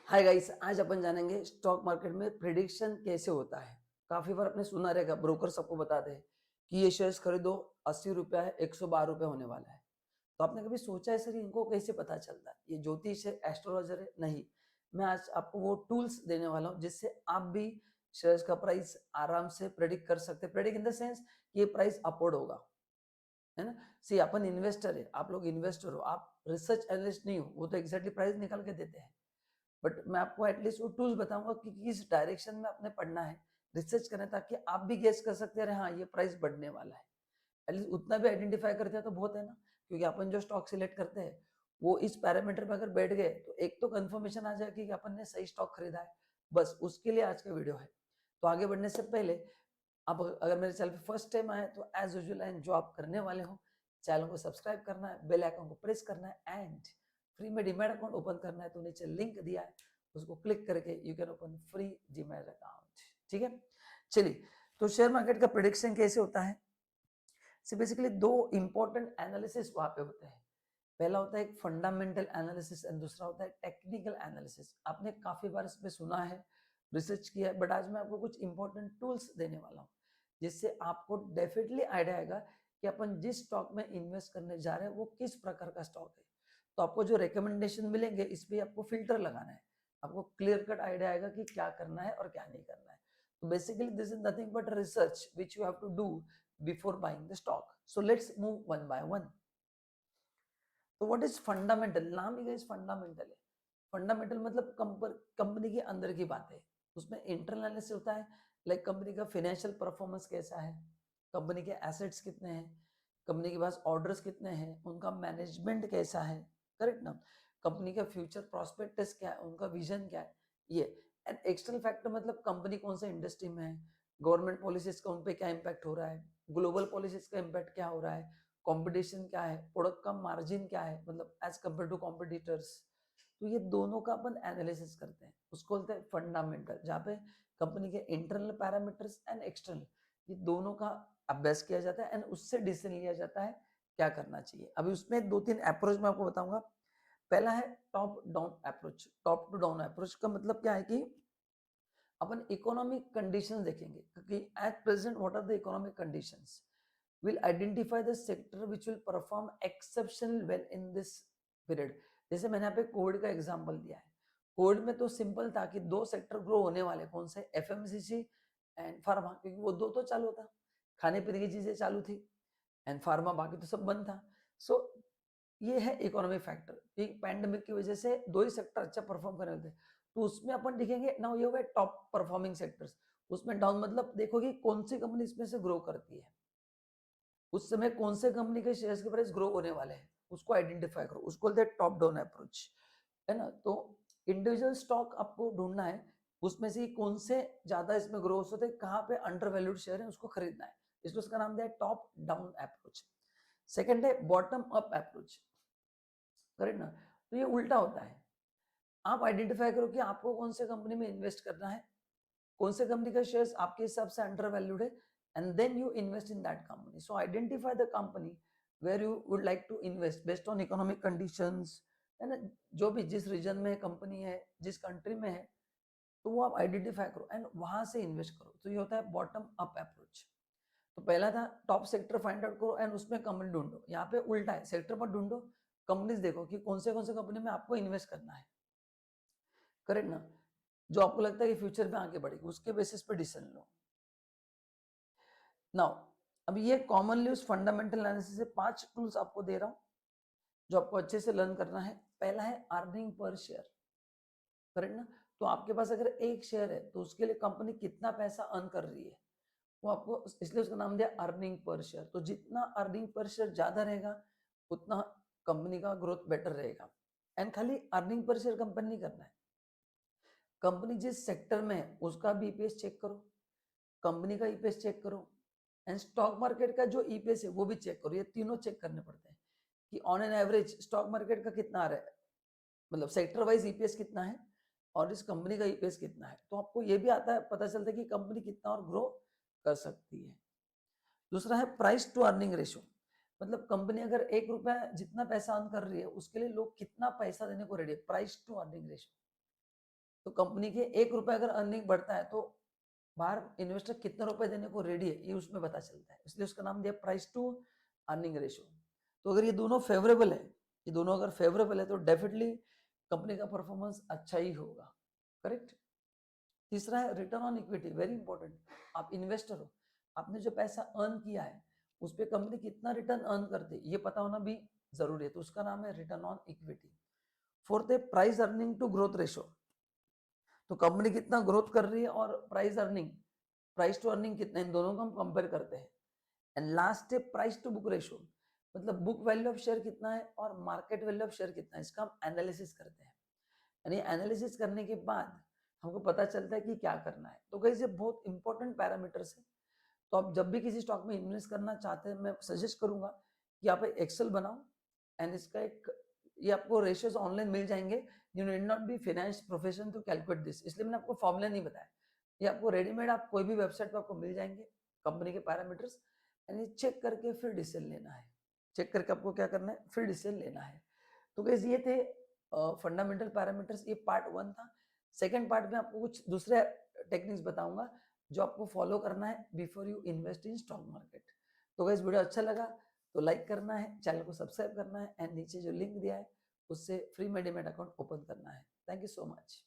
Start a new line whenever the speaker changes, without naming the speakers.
Hi guys, आज अपन जानेंगे stock market में प्रिडिक्शन कैसे होता है। काफी बार आपने सुना रहेगा, ब्रोकर सबको बताते हैं कि ये शेयर्स खरीदो, 80 रुपया है, 112 रुपया होने वाला है। तो आपने कभी सोचा है सर इनको कैसे पता चलता है? ये ज्योतिष है, एस्ट्रोलॉजर है? नहीं, मैं आज आपको वो टूल्स देने वाला हूँ जिससे आप भी शेयर्स का प्राइस आराम से प्रेडिक्ट कर सकते हैं। प्रेडिक्ट इन द सेंस ये प्राइस अपवर्ड होगा, है ना। सी अपन इन्वेस्टर है, आप लोग इन्वेस्टर हो, आप रिसर्च एनालिस्ट नहीं हो। वो तो एग्जैक्टली प्राइस निकाल के देते हैं, बट मैं आपको एटलीस्ट वो टूल्स बताऊंगा कि किस डायरेक्शन में आपने पढ़ना है, रिसर्च करना है, ताकि आप भी गेस कर सकते हैं हाँ ये प्राइस बढ़ने वाला है। एटलीस्ट उतना भी आइडेंटिफाई करते हैं तो बहुत है ना। क्योंकि अपन जो स्टॉक सिलेक्ट करते हैं वो इस पैरामीटर पे अगर बैठ गए तो एक तो कंफर्मेशन आ जाएगी कि अपन ने सही स्टॉक खरीदा है। बस उसके लिए आज का वीडियो है। तो आगे बढ़ने से पहले आप अगर मेरे चैनल पे फर्स्ट टाइम आए तो एज यूजुअल जो आप करने वाले हो, चैनल को सब्सक्राइब करना है, बेल आइकन को प्रेस करना है एंड फ्री में डीमैट अकाउंट ओपन करना है। तो नीचे लिंक दिया है, उसको क्लिक करके you can open free demat account. ठीक है, चलिए। तो शेयर मार्केट का प्रिडिक्शन कैसे होता है? से बेसिकली दो इंपॉर्टेंट एनालिसिस वहां पे होते हैं। पहला होता है एक फंडामेंटल एनालिसिस एंड दूसरा होता है टेक्निकल एनालिसिस। आपने काफी बार इसमें सुना है, रिसर्च किया है, बट आज मैं आपको कुछ इंपॉर्टेंट टूल्स देने वाला हूँ जिससे आपको डेफिनेटली आइडिया आएगा कि अपन जिस स्टॉक में इन्वेस्ट करने जा रहे हैं वो किस प्रकार का स्टॉक है। तो आपको जो रिकमेंडेशन मिलेंगे इस पे आपको फिल्टर लगाना है। आपको क्लियर कट आइडिया आएगा कि क्या करना है और क्या नहीं करना है। तो basically this is nothing but research which you have to do before buying the stock. So let's move one by one. तो व्हाट इज फंडामेंटल? नाम ही गाइस फंडामेंटल है। फंडामेंटल मतलब कंपनी के अंदर की बात है। उसमें इंटरनल एनालिसिस होता है, लाइक कंपनी का फाइनेंशियल परफॉर्मेंस कैसा है, कंपनी के एसेट्स कितने हैं, कंपनी के पास ऑर्डर्स कितने हैं, उनका मैनेजमेंट कैसा है, करेक्ट ना। कंपनी का फ्यूचर प्रोस्पेक्टस क्या है, उनका विजन क्या है, ये। एंड एक्सटर्नल फैक्टर मतलब कंपनी कौन सा इंडस्ट्री में है, गवर्नमेंट पॉलिसीज का उन पे क्या इम्पैक्ट हो रहा है, ग्लोबल पॉलिसीज का इम्पैक्ट क्या हो रहा है, कंपटीशन क्या है, प्रोडक्ट का मार्जिन क्या है, मतलब एज कम्पेयर टू कॉम्पिटिटर्स। तो ये दोनों का अपन एनालिसिस करते हैं, उसको बोलते हैं फंडामेंटल, जहाँ पे कंपनी के इंटरनल पैरामीटर्स एंड एक्सटर्नल ये दोनों का अभ्यास किया जाता है एंड उससे डिसीजन लिया जाता है क्या करना चाहिए। अभी उसमें दो तीन अप्रोच मैं आपको बताऊंगा। पहला है top down approach. Top to down approach का मतलब क्या है कि अपन इकोनॉमिक कंडीशंस देखेंगे क्योंकि at present what are the economic conditions, will identify the sector which will perform exceptional well in this period। जैसे मैंने यहाँ पे कोविड का एग्जांपल दिया है। कोविड में तो सिंपल था कि दो सेक्टर ग्रो होने वाले, कौन से? एफएमसीजी एंड फार्मा, क्योंकि वो दो तो चालू था, खाने पीने की चीजें चालू थी एंड फार्मा, बाकी तो सब बंद था। सो ये है इकोनॉमिक फैक्टर कि पैंडेमिक की वजह से दो ही सेक्टर अच्छा परफॉर्म कर रहे थे। तो उसमें अपन देखेंगे ना, ये हो गए टॉप परफॉर्मिंग सेक्टर्स। उसमें डाउन मतलब देखोगे कौन सी कंपनी इसमें से ग्रो करती है, उस समय कौन से कंपनी के शेयर्स के प्राइस ग्रो होने वाले हैं, उसको आइडेंटिफाई करो, उसको बोलते हैं टॉप डाउन अप्रोच, है ना। तो इंडिविजुअल स्टॉक आपको ढूंढना है, उसमें से कौन से ज्यादा इसमें ग्रो होते हैं, कहाँ पे अंडर वैल्यूड शेयर है, उसको खरीदना है, इसलिए उसका नाम दिया है टॉप डाउन अप्रोच। सेकेंड है बॉटम अप अप्रोच, करेक्ट ना। तो ये उल्टा होता है, आप आइडेंटिफाई करो कि आपको कौन से कंपनी में इन्वेस्ट करना है, कौन से कंपनी का शेयर्स आपके हिसाब से अंडर वैल्यूड है, and then you invest in that company. So identify the company where you would like to invest based on economic conditions, है ना। जो भी जिस रीजन में कंपनी है, जिस कंट्री में है, तो वो आप आइडेंटिफाई करो एंड वहां से इन्वेस्ट करो। तो ये होता है बॉटम अप अप्रोच। तो पहला था टॉप सेक्टर फाइंड आउट करो एंड उसमें कंपनी ढूंढो। यहाँ पे उल्टा है, सेक्टर पर ढूंढो, कंपनीज देखो कि कौन से कंपनी में आपको इन्वेस्ट करना है, करेक्ट ना। जो आपको लगता है कि फ्यूचर में आगे बढ़ेगी, उसके बेसिस पे डिसीजन लो। नाउ अब ये कॉमनली उस फंडामेंटल एनालिसिस से 5 टूल्स आपको दे रहा हूं जो आपको अच्छे से लर्न करना है। पहला है अर्निंग पर शेयर, करेक्ट ना। तो आपके पास अगर एक शेयर है तो उसके लिए कंपनी कितना पैसा अर्न कर रही है, वो आपको, इसलिए उसका नाम दिया अर्निंग पर शेयर। तो जितना अर्निंग पर शेयर ज्यादा रहेगा उतना कंपनी का ग्रोथ बेटर रहेगा। एंड खाली अर्निंग पर शेयर कंपनी नहीं करना है, कंपनी जिस सेक्टर में है उसका भी ईपीएस चेक करो, कंपनी का ईपीएस चेक करो एंड स्टॉक मार्केट का जो ईपीएस है वो भी चेक करो। ये तीनों चेक करने पड़ते हैं कि on an average stock market का कितना आ रहा है, मतलब सेक्टर वाइज ईपीएस कितना है और इस कंपनी का ईपीएस कितना है। तो आपको ये भी आता है, पता चलता है कि कंपनी कितना और ग्रो कर सकती है। दूसरा है प्राइस टू अर्निंग रेशियो, मतलब कंपनी अगर 1 रुपया जितना पैसा अर्न कर रही है उसके लिए लोग कितना पैसा देने को रेडी है, प्राइस टू अर्निंग रेशियो। तो कंपनी के 1 रुपए अगर अर्निंग बढ़ता है तो बाहर इन्वेस्टर कितने रुपए देने को रेडी है ये उसमें पता चलता है, इसलिए उसका नाम दिया प्राइस टू अर्निंग रेशियो। तो अगर ये दोनों फेवरेबल है, ये दोनों अगर फेवरेबल है तो डेफिनेटली कंपनी का परफॉर्मेंस अच्छा ही होगा। करेक्ट। तीसरा है return on equity, very important. आप इन्वेस्टर हो, आपने जो पैसा अर्न किया है उस पर कंपनी कितना रिटर्न अर्न करती है ये पता होना भी जरूरी है, तो उसका नाम है रिटर्न ऑन इक्विटी। फोर्थ है price earning to growth ratio, तो कंपनी कितना ग्रोथ कर रही है और price earning, price to earning कितना, इन दोनों को हम कंपेयर करते हैं। एंड लास्ट है प्राइस टू बुक रेशो, मतलब बुक वैल्यू ऑफ शेयर कितना है और मार्केट वैल्यू ऑफ शेयर कितना है, इसका हम एनालिसिस करते हैं। यानी एनालिसिस करने के बाद हमको पता चलता है कि क्या करना है। तो गाइस ये बहुत इंपॉर्टेंट पैरामीटर्स है। तो आप जब भी किसी स्टॉक में इन्वेस्ट करना चाहते हैं मैं सजेस्ट करूंगा कि आप एक्सेल बनाओ एंड इसका एक, ये आपको रेशियोज ऑनलाइन मिल जाएंगे। You need not be finance profession to calculate this, इसलिए मैंने आपको फॉर्मूला नहीं बताया, ये आपको रेडीमेड आप कोई भी वेबसाइट पर आपको मिल जाएंगे कंपनी के पैरामीटर्स। यानी चेक करके फिर डिसीजन लेना है, चेक करके आपको क्या करना है, फिर डिसीजन लेना है। तो गाइस ये थे फंडामेंटल पैरामीटर्स, ये पार्ट 1 था। सेकंड पार्ट में आपको कुछ दूसरे टेक्निक्स बताऊंगा जो आपको फॉलो करना है before you invest in stock market. तो गाइस वीडियो अच्छा लगा तो लाइक करना है, चैनल को सब्सक्राइब करना है एंड नीचे जो लिंक दिया है उससे फ्री में डीमैट अकाउंट ओपन करना है। Thank you so much.